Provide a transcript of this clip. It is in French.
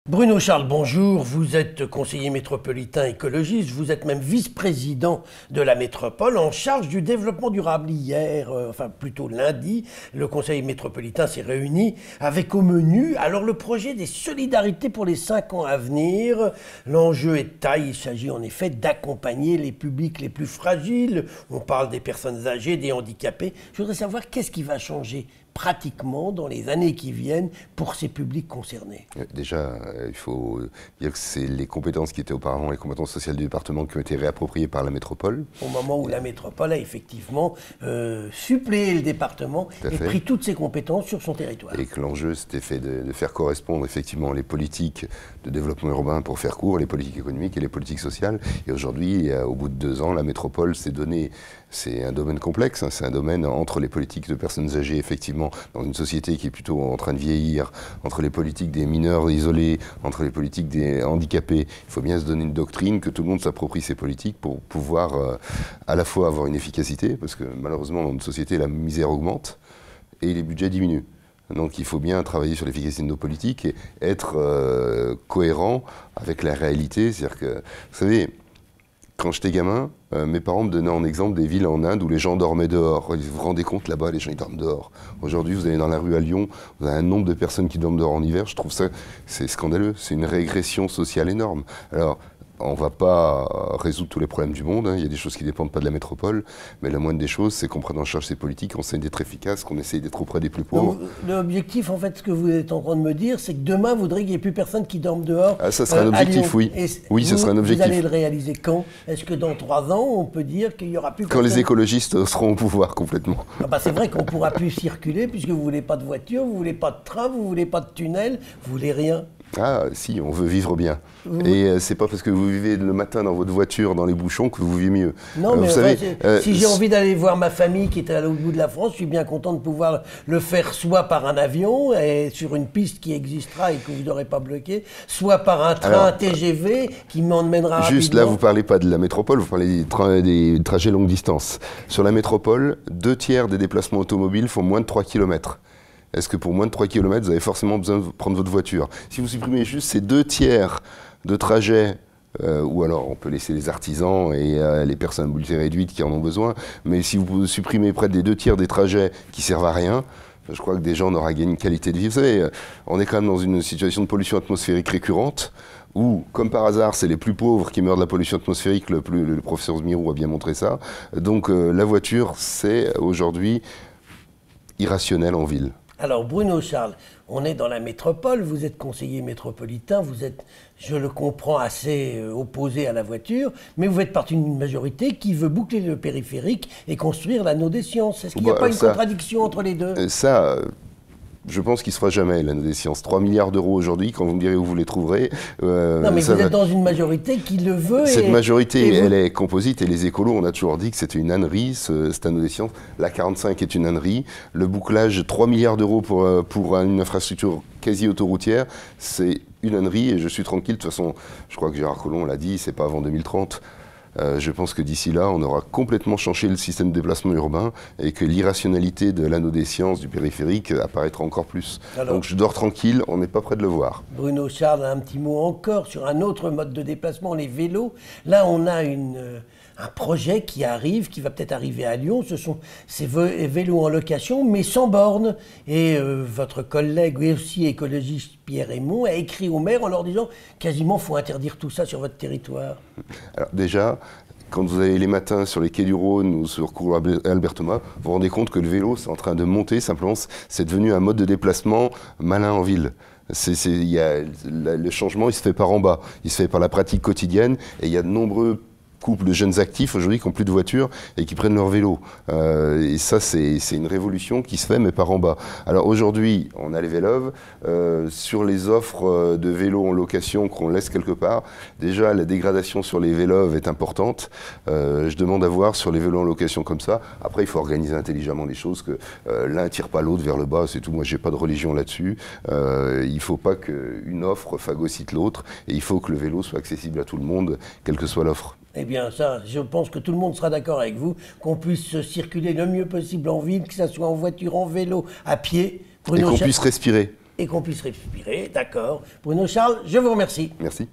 Bruno Charles, bonjour. Vous êtes conseiller métropolitain écologiste, vous êtes même vice-président de la métropole en charge du développement durable. Hier, enfin plutôt lundi, le conseil métropolitain s'est réuni avec au menu le projet des solidarités pour les 5 ans à venir. L'enjeu est de taille, il s'agit en effet d'accompagner les publics les plus fragiles. On parle des personnes âgées, des handicapés. Je voudrais savoir qu'est-ce qui va changer pratiquement dans les années qui viennent pour ces publics concernés. Déjà, il faut dire que c'est les compétences qui étaient auparavant les compétences sociales du département qui ont été réappropriées par la métropole. Au moment où la métropole a effectivement suppléé le département et pris toutes ses compétences sur son territoire. Et que l'enjeu c'était fait de faire correspondre effectivement les politiques de développement urbain, pour faire court, les politiques économiques et les politiques sociales. Et aujourd'hui, au bout de 2 ans, la métropole s'est donnée, c'est un domaine complexe, hein, c'est un domaine entre les politiques de personnes âgées, effectivement, dans une société qui est plutôt en train de vieillir, entre les politiques des mineurs isolés, entre les politiques des handicapés. Il faut bien se donner une doctrine, que tout le monde s'approprie ces politiques pour pouvoir à la fois avoir une efficacité, parce que malheureusement dans notre société la misère augmente et les budgets diminuent. Donc il faut bien travailler sur l'efficacité de nos politiques et être cohérent avec la réalité. C'est-à-dire que, vous savez, quand j'étais gamin, mes parents me donnaient en exemple des villes en Inde où les gens dormaient dehors. Vous vous rendez compte, là-bas, les gens ils dorment dehors. Aujourd'hui, vous allez dans la rue à Lyon, vous avez un nombre de personnes qui dorment dehors en hiver. Je trouve ça, c'est scandaleux. C'est une régression sociale énorme. Alors, on ne va pas résoudre tous les problèmes du monde, hein. Il y a des choses qui ne dépendent pas de la métropole, mais la moindre des choses, c'est qu'on prenne en charge ces politiques, qu'on essaye d'être efficace, qu'on essaye d'être auprès des plus pauvres. L'objectif, en fait, ce que vous êtes en train de me dire, c'est que demain, vous voudrez qu'il n'y ait plus personne qui dorme dehors. Ah, ça sera un objectif, oui. Oui, ce sera un objectif. Vous allez le réaliser quand? Est-ce que dans 3 ans, on peut dire qu'il n'y aura plus personne? Quand les écologistes seront au pouvoir, complètement. Ah bah c'est vrai qu'on ne pourra plus circuler, puisque vous ne voulez pas de voiture, vous ne voulez pas de train, vous ne voulez pas de tunnel, vous ne voulez rien. Ah si, on veut vivre bien. Et c'est pas parce que vous vivez le matin dans votre voiture, dans les bouchons, que vous vivez mieux. Non, mais vous savez, si j'ai envie d'aller voir ma famille qui est à l'autre bout de la France, je suis bien content de pouvoir le faire soit par un avion, et sur une piste qui existera et que vous n'aurez pas bloqué, soit par un train TGV qui m'emmènera rapidement. Juste là, vous ne parlez pas de la métropole, vous parlez des trajets longue distance. Sur la métropole, 2/3 des déplacements automobiles font moins de 3 km. Est-ce que pour moins de 3 km, vous avez forcément besoin de prendre votre voiture? Si vous supprimez juste ces 2/3 de trajets, ou alors on peut laisser les artisans et les personnes à mobilité réduite qui en ont besoin, mais si vous supprimez près des 2/3 des trajets qui servent à rien, je crois que déjà on aura gagné une qualité de vie. Vous savez, on est quand même dans une situation de pollution atmosphérique récurrente, où, comme par hasard, c'est les plus pauvres qui meurent de la pollution atmosphérique, le professeur Zmiro a bien montré ça. Donc la voiture, c'est aujourd'hui irrationnel en ville. Alors Bruno Charles, on est dans la métropole, vous êtes conseiller métropolitain, vous êtes, je le comprends, assez opposé à la voiture, mais vous faites partie d'une majorité qui veut boucler le périphérique et construire l'anneau des sciences. Est-ce qu'il n'y a pas une contradiction entre les deux? Je pense qu'il ne se fera jamais, l'anneau des sciences. 3 milliards d'euros aujourd'hui, quand vous me direz où vous les trouverez. Non, mais vous êtes dans une majorité qui le veut. Cette majorité, elle est composite, et les écolos, on a toujours dit que c'était une ânerie, cet anneau des sciences. La 45 est une ânerie. Le bouclage, 3 milliards d'euros pour une infrastructure quasi autoroutière, c'est une ânerie, et je suis tranquille. De toute façon, je crois que Gérard Collomb l'a dit, c'est pas avant 2030. Je pense que d'ici là, on aura complètement changé le système de déplacement urbain et que l'irrationalité de l'anneau des sciences du périphérique apparaîtra encore plus. Alors, donc je dors tranquille, on n'est pas près de le voir. Bruno Charles, un petit mot encore sur un autre mode de déplacement, les vélos. Là, on a un projet qui arrive, qui va peut-être arriver à Lyon. Ce sont ces vélos en location, mais sans borne. Et votre collègue, aussi écologiste, Pierre Hémon, a écrit au maire en leur disant quasiment faut interdire tout ça sur votre territoire. Alors déjà, quand vous allez les matins sur les quais du Rhône ou sur cours Albert Thomas, vous vous rendez compte que le vélo, c'est en train de monter. Simplement, c'est devenu un mode de déplacement malin en ville. Le changement, il se fait par en bas. Il se fait par la pratique quotidienne. Et il y a de nombreux couples de jeunes actifs aujourd'hui qui n'ont plus de voiture et qui prennent leur vélo. Et ça, c'est une révolution qui se fait, mais par en bas. Alors aujourd'hui, on a les Véloves. Sur les offres de vélos en location qu'on laisse quelque part, déjà, la dégradation sur les Véloves est importante. Je demande à voir sur les vélos en location comme ça. Après, il faut organiser intelligemment les choses, que l'un ne tire pas l'autre vers le bas, c'est tout. Moi, j'ai pas de religion là-dessus. Il ne faut pas qu'une offre phagocyte l'autre, et il faut que le vélo soit accessible à tout le monde, quelle que soit l'offre. Eh bien ça, je pense que tout le monde sera d'accord avec vous, qu'on puisse circuler le mieux possible en ville, que ce soit en voiture, en vélo, à pied. Et qu'on puisse respirer. et qu'on puisse respirer. D'accord. Bruno Charles, je vous remercie. Merci.